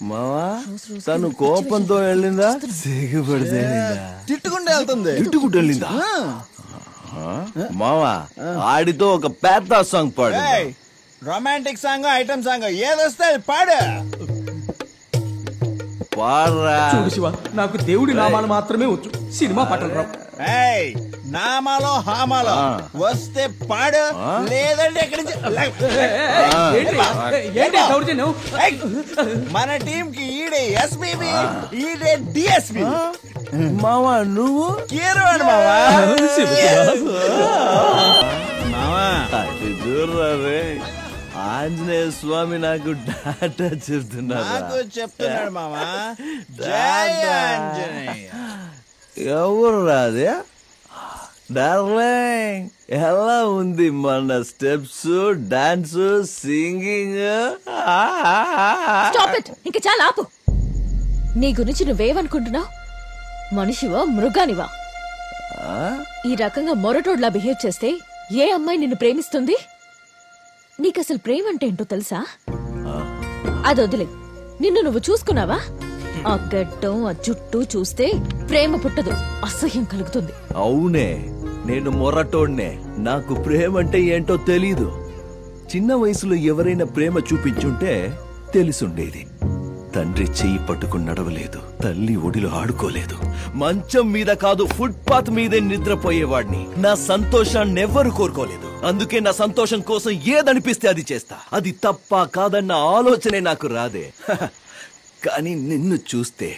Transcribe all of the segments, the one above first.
మావా తను కోపంతో వెళ్ళిందా సిగ్గుపడితే తిట్టుకుంటే వెళ్తుంది. తిట్టుకుంటూ వెళ్ళిందా? మావా ఆడితో ఒక పెద్ద సాంగ్ పాడు. రొమాంటిక్ సాంగ్ ఐటమ్ సాంగ్ ఏదొస్తే పాడు. పాడరా. చూడు శివ, నాకు దేవుడి నామాలు మాత్రమే వచ్చు, సినిమా పాటలు రావు. నామాలో హామాలో వస్తే పాడు, లేదంటే ఎక్కడి నుంచి. మన టీం కి ఈడే ఎస్పీబీ, ఈడే డిఎస్పీ. మావా నువ్వు కీరవాడు మావా. మావా దూరే ఆంజనేయ స్వామి నాకు డాటా చెప్తున్నాడు మావా. జై ఆంజనేయ. ఎవరు రాదే డార్లింగ్? ఎలా ఉంది మన స్టెప్స్, డాన్స్, సింగింగ్? ఇంకా చాలా ఆపు. నీ గురించి నువ్వేమనుకుంటున్నావు? మనిషివా మృగానివా? ఈ రకంగా మొరటోడ్లా బిహేవ్ చేస్తే ఏ అమ్మాయి నిన్ను ప్రేమిస్తుంది? నీకసలు ప్రేమ అంటే ఏంటో తెలుసా? అది వదిలే, నిన్ను నువ్వు చూసుకున్నావా? ఆ గడ్డం, ఆ జుట్టు చూస్తే ప్రేమ పుట్టదు, అసహ్యం కలుగుతుంది. అవునే, నేను మొరటోడ్నే. నాకు ప్రేమ అంటే ఏంటో తెలీదు. చిన్న వయసులో ఎవరైనా ప్రేమ చూపించుంటే తెలిసుండేది. తండ్రి చెయ్యి పట్టుకుని నడవలేదు, తల్లి ఒడిలో ఆడుకోలేదు, మంచం మీద కాదు ఫుట్పాత్ మీదే నిద్రపోయేవాడిని. నా సంతోషాన్ని ఎవ్వరు కోరుకోలేదు. అందుకే నా సంతోషం కోసం ఏదనిపిస్తే అది చేస్తా. అది తప్ప కాదన్న ఆలోచనే నాకు రాదే. కానీ నిన్ను చూస్తే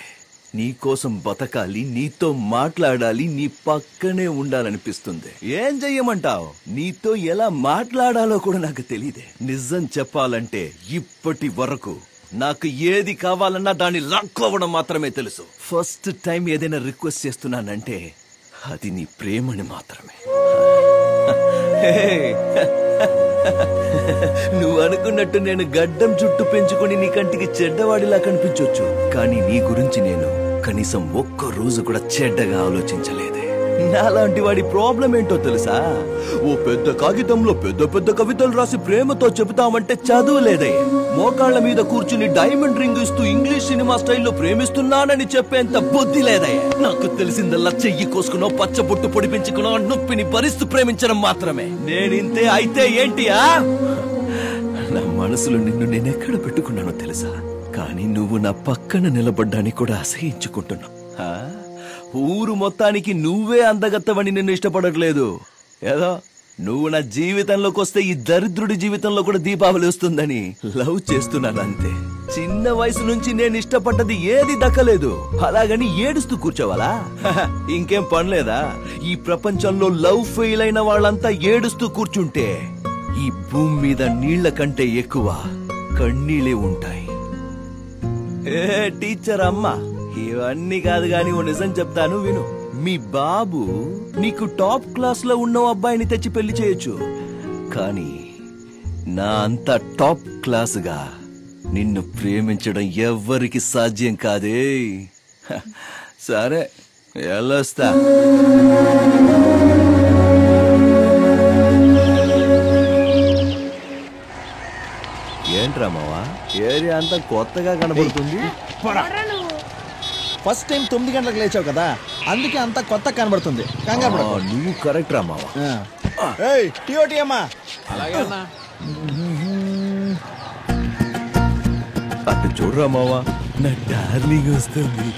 నీకోసం బతకాలి, నీతో మాట్లాడాలి, నీ పక్కనే ఉండాలనిపిస్తుంది. ఏం చెయ్యమంటావు? నీతో ఎలా మాట్లాడాలో కూడా నాకు తెలియదే. నిజం చెప్పాలంటే ఇప్పటి వరకు నాకు ఏది కావాలన్నా దాన్ని లాక్కోవడం మాత్రమే తెలుసు. ఫస్ట్ టైం ఏదైనా రిక్వెస్ట్ చేస్తున్నానంటే అది నీ ప్రేమని మాత్రమే. నువ్వు అనుకున్నట్టు నేను గడ్డం చుట్టూ పెంచుకుని నీ కంటికి చెడ్డవాడిలా కనిపించొచ్చు, కానీ నీ గురించి నేను కనీసం ఒక్క రోజు కూడా చెడ్డగా ఆలోచించలేదే. నాలాంటి వాడి ప్రాబ్లం ఏంటో తెలుసా? ఓ పెద్ద కాగితంలో పెద్ద పెద్ద కవితలు రాసి ప్రేమతో చెబుతామంటే చదువులేదే. మోకాళ్ల మీద కూర్చుని డైమండ్ రింగ్ ఇస్తూ ఇంగ్లీష్ సినిమా స్టైల్లో ప్రేమిస్తున్నానని చెప్పేంత బుద్ధి లేదే. నాకు తెలిసిందల్లా చెయ్యి కోసుకునో, పచ్చబొట్టు పొడిపించుకునో, నొప్పిని భరిస్తూ ప్రేమించడం మాత్రమే. నేనింతే అయితే ఏంటియా? నా మనసులో నిన్ను నేనెక్కడ పెట్టుకున్నానో తెలుసా? కానీ నువ్వు నా పక్కన నిలబడ్డానికి కూడా అసహించుకుంటున్నావు. ఊరు మొత్తానికి నువ్వే అందగత్తవని నిన్ను ఇష్టపడట్లేదు. ఏదో నువ్వు నా జీవితంలోకి వస్తే ఈ దరిద్రుడి జీవితంలో కూడా దీపావళి వస్తుందని లవ్ చేస్తున్నానంతే. చిన్న వయసు నుంచి నేను ఇష్టపడ్డది ఏది దక్కలేదు, అలాగని ఏడుస్తూ కూర్చోవాలా? ఇంకేం పనిలేదా? ఈ ప్రపంచంలో లవ్ ఫెయిల్ అయిన వాళ్ళంతా ఏడుస్తూ కూర్చుంటే ఈ భూమి మీద నీళ్ల కంటే ఎక్కువ కన్నీళ్ళే ఉంటాయి. టీచర్ అమ్మా, ఇవన్నీ కాదు గాని ఓ నిజం చెప్తాను విను. మీ బాబు నీకు టాప్ క్లాస్ లో ఉన్న అబ్బాయిని తెచ్చి పెళ్లి చేయొచ్చు, కానీ నా అంత టాప్ క్లాస్ గా నిన్ను ప్రేమించడం ఎవ్వరికి సాధ్యం కాదే. సరే వెళ్ళొస్తా. ఏంట్రా మావా, ఏరియా అంతా కొత్తగా కనబడుతుంది. ఫస్ట్ టైం 9 గంటలకు లేచావు కదా, అందుకే అంతా కొత్త కనబడుతుంది. నువ్వు కరెక్ట్ రా మావా. టీఓటీ అమ్మా. అటు చూడరా మావా, నా డార్లింగ్ వస్తుంది.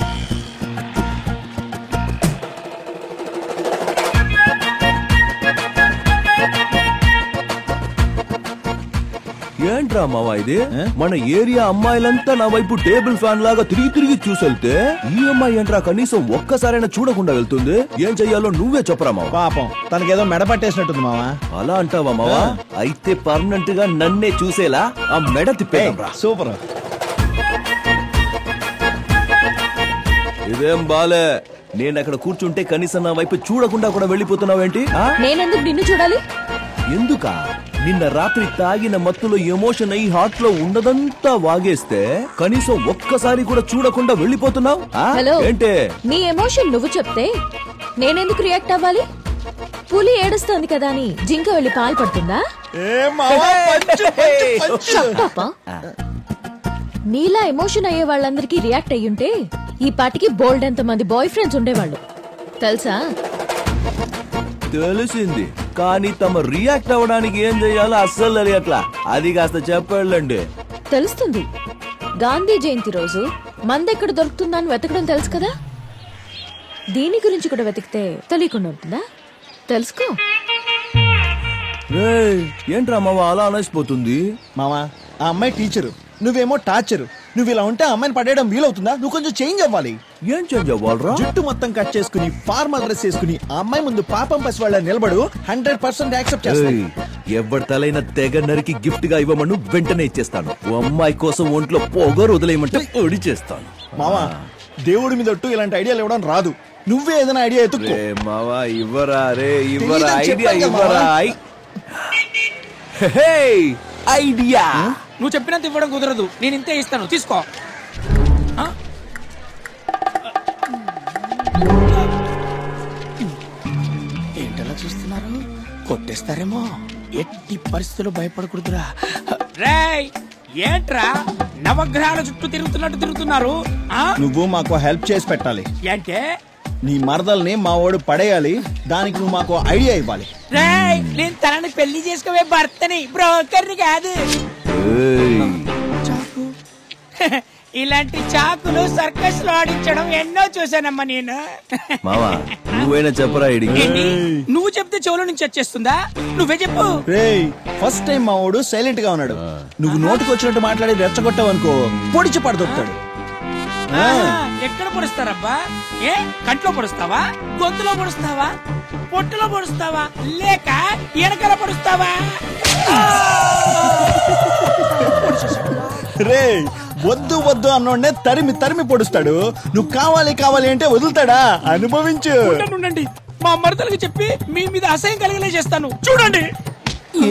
ఏంట్రా మావా ఇది? మన ఏరియా అమ్మాయిలంతా నా వైపు టేబుల్ ఫ్యాన్ లాగా తిరిగి తిరిగి చూసెళ్తే ఈ అమ్మాయి ఏంట్రా కనీసం ఒక్కసారైనా చూడకుండా వెళ్తుంది? ఏం చెయ్యాలో నువ్వే చెప్పరా మావా. పాపం తనకేదో మెడ పట్టేసినట్టుంది మావా. అలా అంటావా మావా? అయితే పర్మనెంట్ గా నన్నే చూసేలా ఆ మెడ తిప్పేరా. సూపర్. ఇదేం బాలే, నేను అక్కడ కూర్చుంటే కనీసం నా వైపు చూడకుండా కూడా వెళ్ళిపోతున్నావేంటి? నేనెందుకు నిన్ను చూడాలి? ఎందుకా? నిన్న రాత్రి తాగిన మత్తులో ఎమోషన్ అయి హార్ట్ లో ఉండదంతా వాగేస్తే కనీసం ఒక్కసారి కూడా చూడకుండా వెళ్ళిపోతున్నావు. ఏంటే నీ ఎమోషన్ నువ్వు చెప్తే నేనెందుకు రియాక్ట్ అవ్వాలి? పులి ఏడుస్తోంది కదా అని జింక వెళ్ళి పాలు పడుతుందా? నీలా ఎమోషన్ అయ్యే వాళ్ళందరికీ రియాక్ట్ అయ్యుంటే ఈ పాటికి బోల్డ్ ఎంత మంది బాయ్ ఫ్రెండ్స్ ఉండేవాళ్ళు తెలుసా? తెలిసింది, కానీ తమ రియాక్ట్ అవ్వడానికి ఏం చెయ్యాలో అస్సలు తెలియట్లా. అది కాస్త చెప్పండి. తెలుస్తుంది. గాంధీ జయంతి రోజు మందెక్కడ దొరుకుతుందని వెతకడం తెలుసు కదా. దీని గురించి కూడా వెతికితే తెలియకుండా ఉంటుందా? తెలుసుకో. ఏంట్రా మావ అలా అనేసిపోతుంది? మావా ఆ అమ్మాయి టీచరు, నువ్వేమో టార్చరు. నువ్వు ఇలా ఉంటే అమ్మాయిని పడేయడం వీలవుతుందా? నువ్వు కొంచెం చేంజ్ అవ్వాలి. ఏం చేంజ్ అవ్వాలరా? జుట్టు మొత్తం కట్ చేసుకుని ఫార్మల్ డ్రెస్ వేసుకుని ఆ అమ్మాయి ముందు పాపం పసి వాళ్ళ నిలబడు. 100% యాక్సెప్ట్ చేస్తాను. ఎవరి తలైన తెగ నరికి గిఫ్ట్ గా ఇవ్వమను వెంటనే ఇచ్చేస్తాను. ఓ అమ్మాయి కోసం ఒంట్లో పొగరు వదిలేయమంటే ఒడి చేస్తాను. మావా దేవుడి మీద ఒట్టు ఇలాంటి ఐడియాలు ఇవ్వడం రాదు. నువ్వే ఏదైనా ఐడియా ఎత్తుకో. మావా ఇవ్వరా రే, ఇవ్వరా ఐడియా, చెప్పాను ఇవ్వరా ఐడియా. నువ్వు చెప్పినంత ఇవ్వడం కుదరదు, నేను ఇంతే ఇస్తాను, తీసుకో. ఏంటలా చూస్తున్నారు? కొట్టేస్తారేమో. ఎట్టి పరిస్థితుల్లో భయపడకూడదురా. రేయ్ ఏంట్రా నవగ్రహాల చుట్టూ తిరుగుతున్నారు? నువ్వు మాకు హెల్ప్ చేసి పెట్టాలి. అంటే నీ మరదల్ని మా వాడు పడేయాలి. దానికి నువ్వు మాకు ఐడియా ఇవ్వాలి. రేయ్ నేను తనని పెళ్లి చేసుకోవే భర్తని, బ్రోకర్ని కాదు. చాకు ఇలాంటి చాకులు సర్కస్ లో ఆడించడం ఎన్నో చూసానమ్మా నేను. మావా నువ్వైనా చెప్పరా ఐడియా. ఏంటి నువ్వు చెప్తే చెవులో నుంచి వచ్చేస్తుందా? నువ్వే చెప్పు. రేయ్ ఫస్ట్ టైం మా వాడు సైలెంట్ గా ఉన్నాడు. నువ్వు నోటుకు వచ్చినట్టు మాట్లాడి రెచ్చగొట్టావు అనుకో, పొడిచి పడదొక్కుతాడు. ఎక్కడ పొడుస్తారబ్బా? ఏ కంట్లో పొడుస్తావా, గొంతులో పొడుస్తావా, పొట్టులో పొడుస్తావా, లేక ఎనకల పొడుస్తావా? రేయ్ వద్దు వద్దు అన్నోడ్నే తరిమి తరిమి పొడుస్తాడు. నువ్వు కావాలి అంటే వదులుతాడా? అనుభవించు. ఉండండి, మా మరదలకి చెప్పి మీ మీద అసహ్యం కలిగలే చేస్తాను. చూడండి.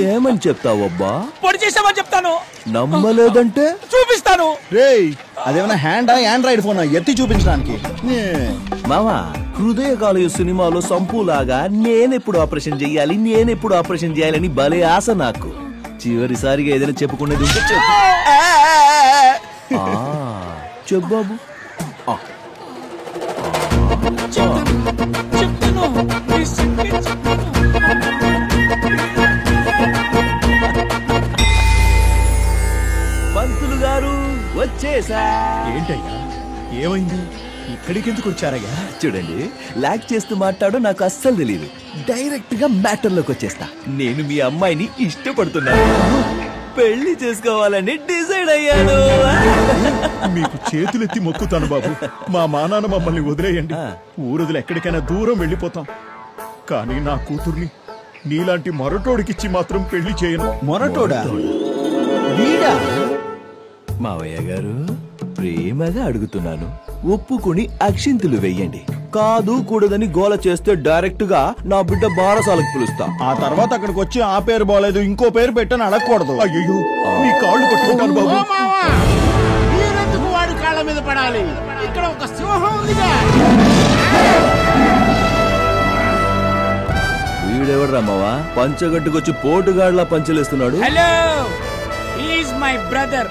ఏమని చెప్తావబ్బా? పొడి చేసామని చెప్తాను. నమ్మలేదంటే చూపిస్తాను. రేయ్ అదేమన్నా హ్యాండా ఆండ్రాయిడ్ ఫోన్ ఎత్తి చూపించడానికి? మావా హృదయకాలయ సినిమాలో సంపులాగా నేనెప్పుడు ఆపరేషన్ చెయ్యాలని భలే ఆశ నాకు. చివరిసారిగా ఏదైనా చెప్పుకునేది ఉంటే చెప్పు. చెప్పు బాబు. చెప్తాను. పంతులు గారు వచ్చేసా. ఏంటయ్యా ఏమైంది? ఇక్కడికి ఎందుకు వచ్చారయ్యా? చూడండి, లాక్ చేస్తూ మాట్లాడో నాకు అస్సలు తెలియదు. డైరెక్ట్ గా మ్యాటర్ లోకి వచ్చేస్తా. నేను మీ అమ్మాయిని ఇష్టపడుతున్నాను, పెళ్లి చేసుకోవాలని డిసైడ్ అయ్యాను. మీకు చేతులెత్తి మొక్కుతాను బాబు. మా మానాన్న మమ్మల్ని వదిలేయండి. ఊరుదులు ఎక్కడికైనా దూరం వెళ్ళిపోతాం. కానీ నా కూతుర్ని నీలాంటి మొరటోడికిచ్చి మాత్రం పెళ్లి చేయను. మొరటోడా? వీడా? మావయ్య గారు ప్రేమగా అడుగుతున్నాను, ఒప్పుకుని అక్షింతలు వెయ్యండి. కాదు కూడదని గోల చేస్తే డైరెక్ట్ గా నా బిడ్డ బారసాలకు పిలుస్తా. ఆ తర్వాత అక్కడికి వచ్చి ఆ పేరు బాలేదు ఇంకో పేరు పెట్టని అడగకూడదు. అయ్యో మీ కాళ్ళు పట్టుకుంటాను బాబు. మీరెందుకు వాడి కాళ్ళ మీద పడాలి? ఇక్కడ ఒక సింహం ఉందిగా. వీడెవడ్రా మావా పంచగట్టుకొచ్చి పోటుగాడ్లా పంచలేస్తున్నాడు? Hello, is my brother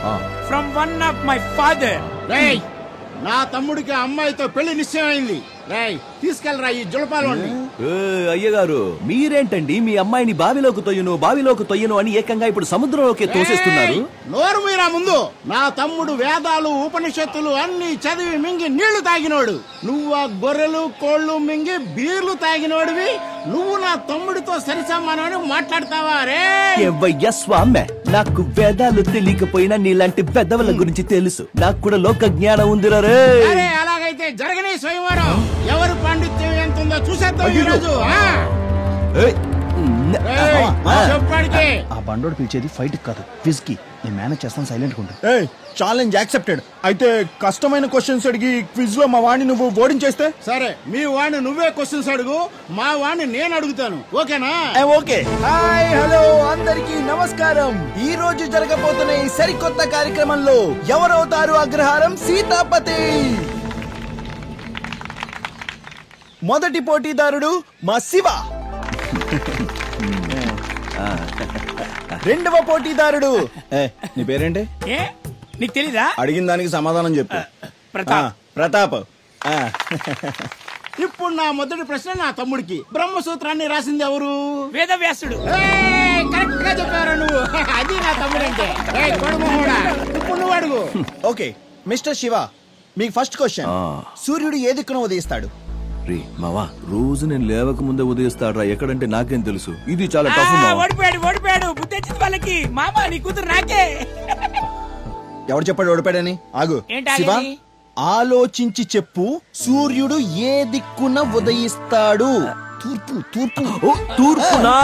from one of my father. రేయ్ నా తమ్ముడికి అమ్మాయితో పెళ్లి నిశ్చయమైంది. రేయ్ తీసుకెళ్ళరా ఈ జులపాలోని. అయ్యగారు మీరేంటండి మీ అమ్మాయిని బావిలోకి తొయ్యను అని ఏకంగా ఇప్పుడు సముద్రంలోకి తోసేస్తున్నారు? నోరు మీరా ముందు. నా తమ్ముడు వేదాలు ఉపనిషత్తులు అన్ని చదివి మింగి నీళ్లు తాగినోడు. నువ్వు ఆ గొర్రెలు కోళ్లు మింగి బీర్లు తాగినోడివి. నువ్వు నా తమ్ముడితో సరిసమానమని మాట్లాడతావా? రే స్వామి, నాకు వేదాలు తెలియకపోయినా నీలాంటి పెద్దవాళ్ళ గురించి తెలుసు. నాకు కూడా లోక జ్ఞానం ఉందిరా రే. అలాగైతే జరగని స్వయంవరం ఎవరు పాండిత్యం ఎంత ఉందో చూసేద్దాం ఈ రోజు. చెప్పాడికి ఆ బండోడు పిలిచేది ఫైట్ కాదు, క్విజ్ కి. నేను మేనేజ్ చేస్తాను, సైలెంట్ గా ఉండు. Challenge accepted. అయితే కష్టమైన క్వశ్చన్స్ అడిగి క్విజ్ లో మా వాడిని నువ్వు ఓడించేస్తే సరే. మీ వాడిని నువ్వే క్వశ్చన్స్ అడుగు, మా వాడిని నేను అడుగుతాను. ఓకేనా? ఓకే. హాయ్ హలో అందరికి నమస్కారం. ఈ రోజు జరగబోతున్న ఈ సరికొత్త కార్యక్రమంలో ఎవరవుతారు అగ్రహారం సీతాపతి? మొదటి పోటీదారుడు మా శివ. రెండవ పోటీదారుడు నీ పేరేంటి? నీకు తెలీదా? అడిగిన దానికి సమాధానం చెప్పు. ప్రతాప్. ఇప్పుడు నా మొదటి ప్రశ్న నా తమ్ముడికి. బ్రహ్మసూత్రాన్ని రాసింది ఎవరు? వేదవ్యాసుడు. కరెక్ట్ గా చెప్పారు నువ్వు. అది నా తమ్ముడంటే. ఇప్పుడు నువ్వు అడుగు. ఓకే మిస్టర్ శివ, మీకు ఫస్ట్ క్వశ్చన్. సూర్యుడు ఏ దిక్కున ఉదయిస్తాడు? రే మావా, రోజు నేను లేవక ముందే ఉదయిస్తాడ్రా. ఎక్కడంటే నాకేం తెలుసు. ఇది చాలా టఫ్. ఓడిపోయాడు. బుద్ధి వచ్చింది వాళ్ళకి. మామ నీ కూతురు నాకే. ఎవరు చెప్పాడు ఓడిపోయాడని? ఆగు ఏంటి శివ, ఆగేది? ఆలోచించి చెప్పు. సూర్యుడు ఏ దిక్కున ఉదయిస్తాడు? తూర్పు. తూర్పునా?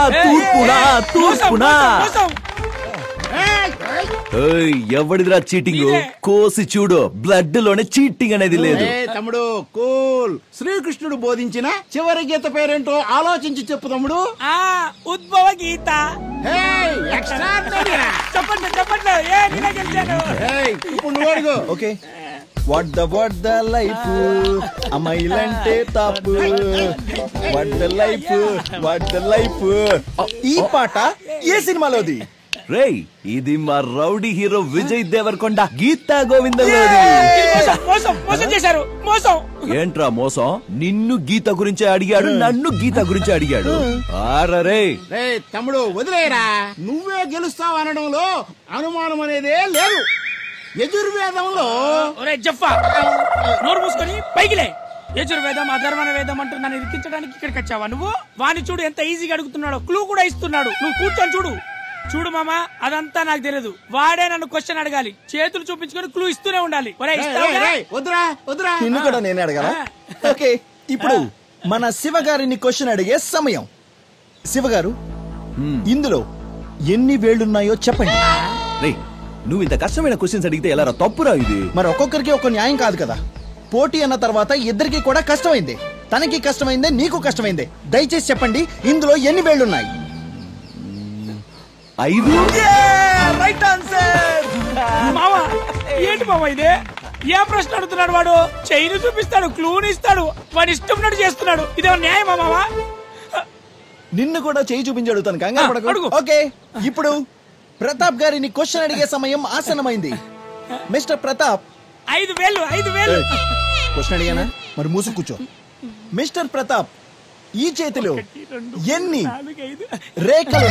ఎవడిదిరా చీటింగ్? కోసి చూడు, బ్లడ్ లోనే చీటింగ్ అనేది లేదు. తమ్ముడు కూల్. శ్రీకృష్ణుడు బోధించిన చివరి గీత పేరేంటో ఆలోచించి చెప్పు తమ్ముడు. ఉద్భవ గీత. చెప్పండి. ఇప్పుడు నువ్వు అడుగు. ఓకే. వాట్ ద లైఫ్, అమ్మాయిలంటే తాపు. What the life. ఈ పాట ఏ సినిమాలోది? రేయ్, ఇది మా రౌడీ హీరో విజయ్ దేవరకొండ గీతా గోవిందం. మోసం చేశారు. మోసం ఏంట్రా మోసం? నిన్ను గీత గురించి అడిగాడు, నన్ను గీత గురించి అడిగాడు. ఆరరే తమ్ముడు వదిలేరా. నువ్వే గెలుస్తావు అనడంలో అనుమానం అనేదే లేదు. యజుర్వేదంలో జఫ్ఫా నోరు మూసుకొని పైకిలే. యజుర్వేదం అధర్వణ వేదం అంటూ నన్ను ఇరికించడానికి ఇక్కడికి వచ్చావా నువ్వు? వాణ్ణి చూడు ఎంత ఈజీగా అడుగుతున్నాడో. క్లూ కూడా ఇస్తున్నాడు. నువ్వు కూర్చొని చూడు మామా, అదంతా నాకు తెలియదు. వాడే నన్ను క్వశ్చన్ అడగాలి. చేతులు చూపించుకొని క్లూ ఇస్తూనే ఉండాలి. వద్దురా. నిన్ను కూడా నేనే అడగాలా? ఓకే, ఇప్పుడు మన శివ గారిని క్వశ్చన్ అడిగే సమయం. శివ గారు, ఇందులో ఎన్ని వేళ్లున్నాయో చెప్పండి. రే, నువ్వు ఇంత కష్టమైన క్వశ్చన్స్ అడిగితే ఎలా? తప్పురా ఇది. మరి ఒక్కొక్కరికి ఒక న్యాయం కాదు కదా. పోటీ అన్న తర్వాత ఇద్దరికి కూడా కష్టమైంది. తనకి కష్టమైందే, నీకు కష్టమైందే. దయచేసి చెప్పండి, ఇందులో ఎన్ని వేళ్లున్నాయి? 5. Right answer. మావా ఏంటి మావా ఇదే? ఏ ప్రశ్న అడుగుతున్నాడు వాడు? చైన్ చూపిస్తాడు, క్లూని ఇస్తాడు, వాడు ఇష్టం చేస్తున్నాడు. ఇదే న్యాయమా మావా? నిన్ను కూడా చేయి చూపించి అడుగుతాను, కంగారు పడకు. ఓకే, ఇప్పుడు ప్రతాప్ గారిని క్వశ్చన్ అడిగే సమయం ఆసన్నమైంది. మిస్టర్ ప్రతాప్, 5 వేలు. క్వశ్చన్ అడిగానా? మరి మూసు కూర్చో. మిస్టర్ ప్రతాప్, ఈ చేతిలో ఎన్ని రేఖలు?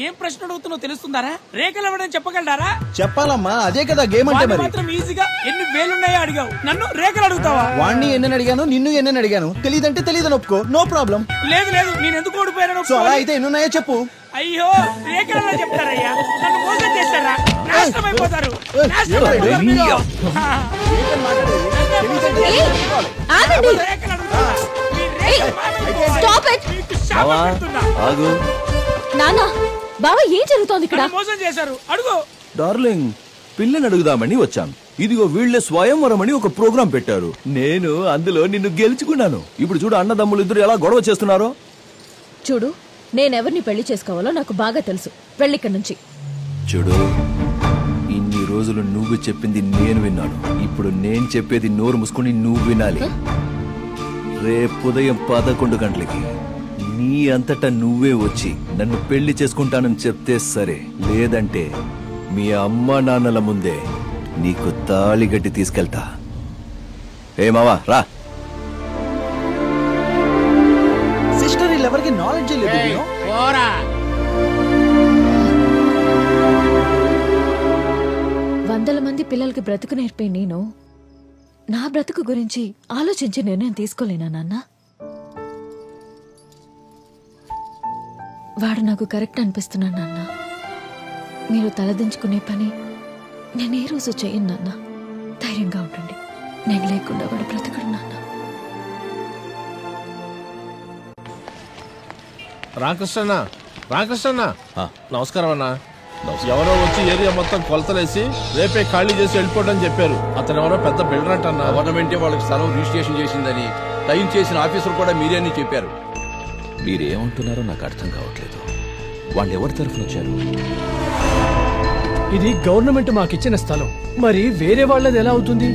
ఏం ప్రశ్న అడుగుతున్నావు తెలుస్తుందారా? రేఖలు ఇవ్వడం చెప్పగలరా? చెప్పాలమ్మా, అదే కదా గేమ్ అంటే. మరి మాత్రం ఈజీగా ఎన్ని వేలున్నాయో అడిగావు, నన్ను రేఖలు అడుగుతావా? వాణ్ణి ఎన్నని అడిగాను, నిన్ను ఎన్నని అడిగాను. తెలియదంటే తెలియదని ఒప్పుకో, నో ప్రాబ్లం. లేదు నేను ఎందుకు ఓడిపోయాను? సో అలా అయితే ఎన్నున్నాయో చెప్పు. అయ్యో, రేఖలు చెప్తారయ్యా. నన్ను మోసం చేస్తారా? నాశనం అయిపోతారు. నానా, బావా ఏం జరుగుతోంది ఇక్కడ? మోసం చేశారు. అడుగు డార్లింగ్, పిల్లని అడుగుదామని వచ్చాను. ఇదిగో వీళ్లే స్వయంవరం అని ఒక ప్రోగ్రాం పెట్టారు. నేను అందులో నిన్ను గెలుచుకున్నాను. ఇప్పుడు చూడు, అన్నదమ్ములు ఇద్దరు ఎలా గొడవ చేస్తున్నారో. చూడు, నేనెవరిని పెళ్లి చేసుకోవాలో నాకు బాగా తెలుసు. వెళ్ళిక్కడి నుంచి. చూడు, ఇన్ని రోజులు నువ్వు చెప్పింది నేను విన్నాను. ఇప్పుడు నేను చెప్పేది నోరు మూసుకుని నువ్వు వినాలి. రేపు ఉదయం 11 గంటలకి నీ అంతటా నువ్వే వచ్చి నన్ను పెళ్లి చేసుకుంటానని చెప్తే సరే, లేదంటే మీ అమ్మా నాన్నల ముందే నీకు తాళి గట్టి తీసుకెళ్తా. ఏ మావా, రా. సిస్టర్, వీళ్ళెవరికి నాలెడ్జ్ లేదు. వందల మంది పిల్లలకి బ్రతుకు నేర్పే నేను నా బ్రతుకు గురించి ఆలోచించి నిర్ణయం తీసుకోలేనా నాన్న? వాడు నాకు కరెక్ట్ అనిపిస్తున్నాడు నాన్న. మీరు తలదించుకునే పని నేను ఏ రోజు చేయను నాన్న. ధైర్యంగా ఉండండి. నేను లేకుండా వాడు బ్రతకడు నాన్న. రామకృష్ణ, నమస్కారం అన్నా. ఎవరో వచ్చి ఏరియా మొత్తం కొలతలేసి రేపే ఖాళీ చేసి వెళ్ళిపోవడం చెప్పారు. అతను ఎవరో పెద్ద బిల్డర్ అంటన్నా. గవర్నమెంటే వాళ్ళకి స్థలం రిజిస్ట్రేషన్ చేసిందని టైం చేసిన ఆఫీసర్ కూడా మీరే అని చెప్పారు. మీరేమంటున్నారో నాకు అర్థం కావట్లేదు. వాళ్ళు ఎవరి తరఫున వచ్చారు? ఇది గవర్నమెంట్ మాకిచ్చిన స్థలం, మరి వేరే వాళ్ళది ఎలా అవుతుంది?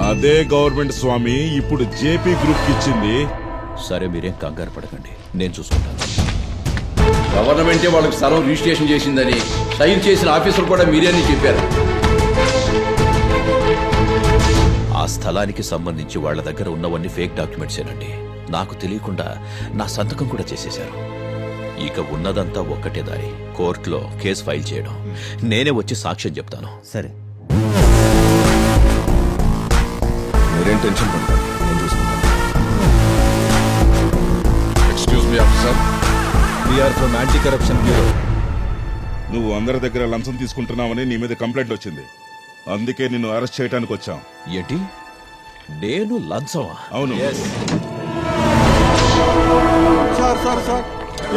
అదే గవర్నమెంట్ స్వామి ఇప్పుడు జేపీ గ్రూప్ ఇచ్చింది. సరే, మీరేం కంగారు పడకండి, నేను చూసుకుంటాను. గవర్నమెంటే వాళ్ళకి స్థలం రిజిస్ట్రేషన్ చేసిందని సైన్ చేసిన ఆఫీసర్ కూడా మీరే అని చెప్పారు. ఆ స్థలానికి సంబంధించి వాళ్ళ దగ్గర ఉన్నవన్నీ ఫేక్ డాక్యుమెంట్సేనండి. నాకు తెలియకుండా నా సంతకం కూడా చేసేశారు. ఇక ఉన్నదంతా ఒక్కటే దారి, కోర్టులో కేసు ఫైల్ చేయడం. నేనే వచ్చి సాక్ష్యం చెప్తాను. సరే, మీరేం టెన్షన్ పడతారు, నేను చూసుకుంటాను. Excuse me officer, we're from anti corruption bureau. నువ్వు అందరి దగ్గర లంచం తీసుకుంటున్నావని నీ మీద కంప్లైంట్ వచ్చింది. అందుకే నిన్ను అరెస్ట్ చేయడానికి వచ్చాం. ఏంటి, నేను లంచమా? అవును. సార్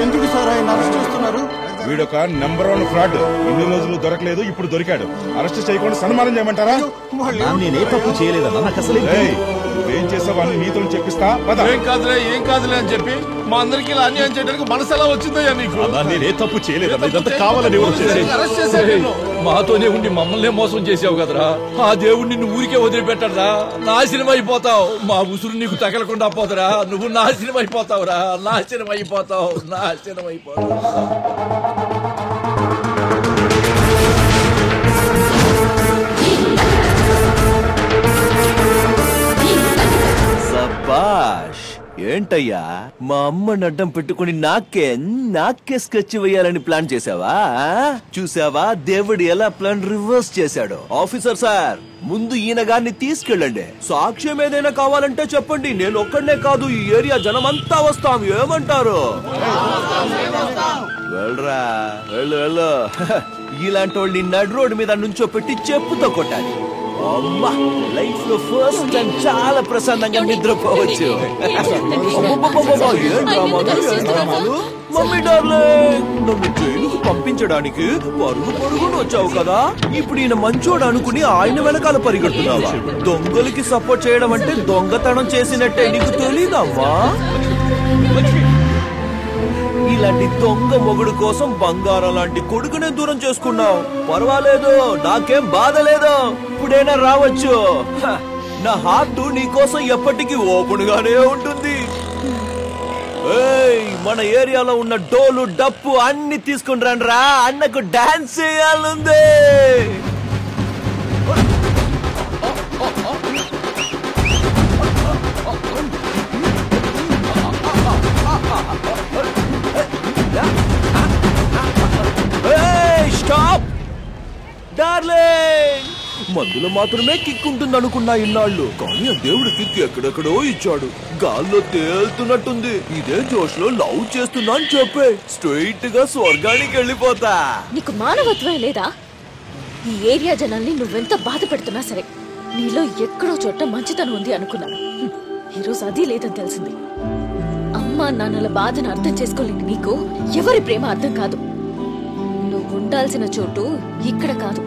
ఎందుకు సార్ ఆయన అరెస్ట్ చేస్తున్నారు? వీడొక నెంబర్ 1 ఫ్రాడ్. ఇన్ని రోజులు దొరకలేదు, ఇప్పుడు దొరికాడు. అరెస్ట్ చేయకుండా సన్మానం చేయమంటారా? నేనే తప్పు చేయలేదన్నా, నాకు అసలు నువ్వేం చేసావని నీతో చెప్పిస్తా. ఏం కాదులే అని చెప్పి మా అందరికి ఇలా అన్యాయం చేయడానికి మనసు ఎలా వచ్చిందయ్యా నీకు? నేనే తప్పు చేయలేదన్నా, ఇదంతా కావాలని అరెస్ట్ చేశారు. మాతోనే ఉండి మమ్మల్నే మోసం చేసావు కదరా. ఆ దేవుడు నిన్ను ఊరికే వదిలిపెట్టరా. నాశనం అయిపోతావు. మా ఉసురు నీకు తగలకుండా పోతరా. నువ్వు నాశనం అయిపోతావురా. నాశనం అయిపోతావు. సబాష్. ఏంటయ్యా, మా అమ్మని అడ్డం పెట్టుకుని నాకే స్కెచ్ వేయాలని ప్లాన్ చేసావా? చూసావా దేవుడు ఎలా ప్లాన్ రివర్స్ చేశాడు? ఆఫీసర్ సార్, ముందు ఈయన గారిని తీసుకెళ్ళండి. సాక్ష్యం ఏదైనా కావాలంటే చెప్పండి, నేను ఒక్కడనే కాదు, ఈ ఏరియా జనమంతా వస్తాం. ఏమంటారు? వెళ్ళరా, వెళ్ళు. ఇలాంటి వాళ్ళని నడు రోడ్డు మీద నుంచో పెట్టి చెప్పుతో కొట్టాలి. అమ్మా, లైఫ్ లో ఫస్ట్ టైం చాలా ప్రశాంతంగా నిద్రపోవచ్చు. మమ్మీ డార్లింగ్, నన్ను జైలుకు పంపించడానికి పరుగును వచ్చావు కదా. ఇప్పుడు ఈయన మంచోడు అనుకుని ఆయన వెనకాల పరిగెడుతున్నావా? దొంగలకి సపోర్ట్ చేయడం అంటే దొంగతనం చేసినట్టే, నీకు తెలీదమ్మా? ఇలాంటి దొంగ మొగుడు కోసం బంగారం లాంటి కొడుకునే దూరం చేసుకున్నావు. పర్వాలేదు, నాకేం బాధ లేదు. ఇప్పుడైనా రావచ్చు. నా హార్ట్ నీ కోసం ఎప్పటికీ ఓపెన్ గానే ఉంటుంది. మన ఏరియాలో ఉన్న డోలు డప్పు అన్ని తీసుకుని రండిరా, అన్నకు డాన్స్ చేయాలంది. Stop darling. మందులో మాత్రమే కిక్ ఉంటుంది అనుకున్నా ఇన్నాళ్ళు, కానీ ఆ దేవుడు కిక్ ఎక్కడెక్కడో ఇచ్చాడు. గాల్లో తేలుతున్నట్టుంది. ఇదే జోష్ లో లవ్ చేస్తున్నా అని చెప్పే స్ట్రైట్ గా స్వర్గానికి వెళ్ళిపోతా. నీకు మానవత్వం లేదా? ఈ ఏరియా జనాల్ని నువ్వెంత బాధ పెడుతున్నా సరే, నీలో ఎక్కడో చోట మంచితనం ఉంది అనుకున్నాను. ఈరోజు అది లేదని తెలిసింది. అమ్మా నాన్నల బాధను అర్థం చేసుకోలేని నీకు ఎవరి ప్రేమ అర్థం కాదు. నువ్వు ఉండాల్సిన చోటు ఇక్కడ కాదు,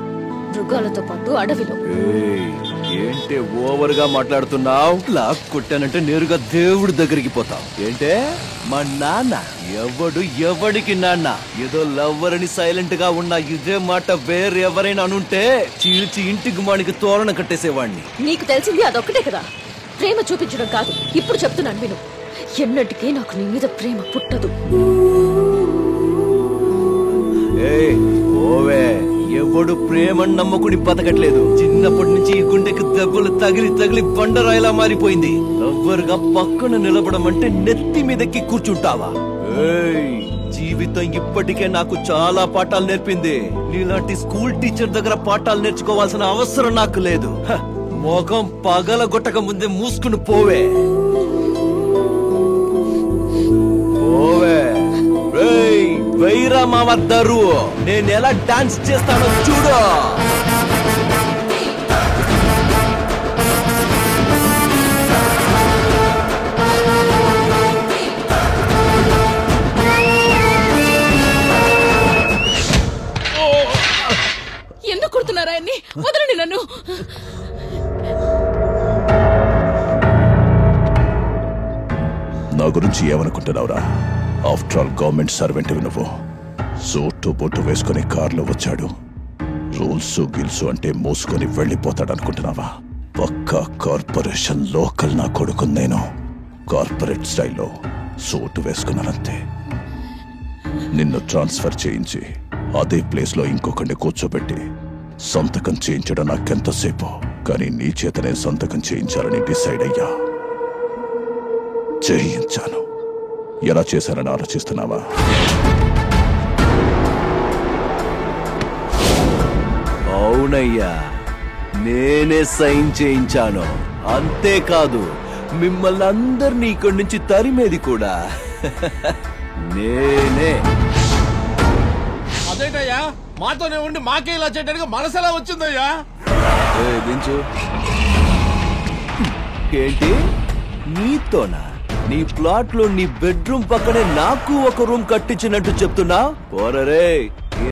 మృగాలతో పాటు అడవిలో. ఏంటే ఓవర్ గా మాట్లాడుతున్నావు? లాక్ కొట్టానంటే నేరుగా దేవుడి దగ్గరికి పోతావు ఏంటే? మా నాన్న ఎవడికి నాన్న? ఏదో లవ్వర్ అని సైలెంట్ గా ఉన్నా ఇదే మాట వేరెవరైనా అనుంటే చీల్చి ఇంటికి మానికి తోరణ కట్టేసేవాడిని. నీకు తెలిసింది అదొక్కటే కదా, ప్రేమ చూపించడం కాదు. ఇప్పుడు చెప్తున్నాను విను, ఎన్నటికీ నాకు నీ మీద ప్రేమ పుట్టదు. ఓవే, ఎవడు ప్రేమను నమ్ముకుని బతకట్లేదు. చిన్నప్పటి నుంచి ఈ గుండెకి దెబ్బలు తగిలి బండరాయిలా మారిపోయింది. లవ్వర్ గా పక్కన నిలబడం అంటే నెత్తి మీదకి కూర్చుంటావా? జీవితం ఇప్పటికే నాకు చాలా పాఠాలు నేర్పింది. నీలాంటి స్కూల్ టీచర్ దగ్గర పాఠాలు నేర్చుకోవాల్సిన అవసరం నాకు లేదు. మొగం పగలగొట్టక ముందే మూసుకుని పోవే. వైరా మావద్దరు, నేను ఎలా డాన్స్ చేస్తానో చూడు. ఎందుకు కొడుతున్నారా ఆయన్ని? వదలండి నన్ను. నా గురించి ఏమనుకుంటున్నావురా? ఆఫ్టర్ ఆల్ గవర్నమెంట్ సర్వెంట్ నువ్వు. సూటు బొట్టు వేసుకుని కార్లో వచ్చాడు. రూల్స్ గిల్స్ అంటే మోసుకొని వెళ్ళిపోతాడు అనుకుంటున్నావా? పక్కా కార్పొరేషన్ లోకల్ నా కొడుకు. నేను కార్పొరేట్ స్టైల్లో సూటు వేసుకున్నానంతే. నిన్ను ట్రాన్స్ఫర్ చేయించి అదే ప్లేస్ లో ఇంకొకరిని కూర్చోబెట్టి సంతకం చేయించడం నాకెంతసేపు, కానీ నీ చేతనే సంతకం చేయించాలని డిసైడ్ అయ్యా. చేయించాను. ఎలా చేశానని ఆలోచిస్తున్నావా? అవునయ్యా, నేనే సైన్ చేయించాను. అంతేకాదు, మిమ్మల్ని అందరినీ ఇక్కడి నుంచి తరిమేది కూడా నేనే. అదేంటయ్యా, మాతోనే ఉండి మాకే ఇలా చేయడానికి మనసు ఎలా వచ్చిందయ్యా? దించు. ఏంటి నీతోనా? నీ ప్లాట్ లో నీ బెడ్రూమ్ పక్కనే నాకు ఒక రూమ్ కట్టించినట్టు చెప్తున్నా? పోరరే,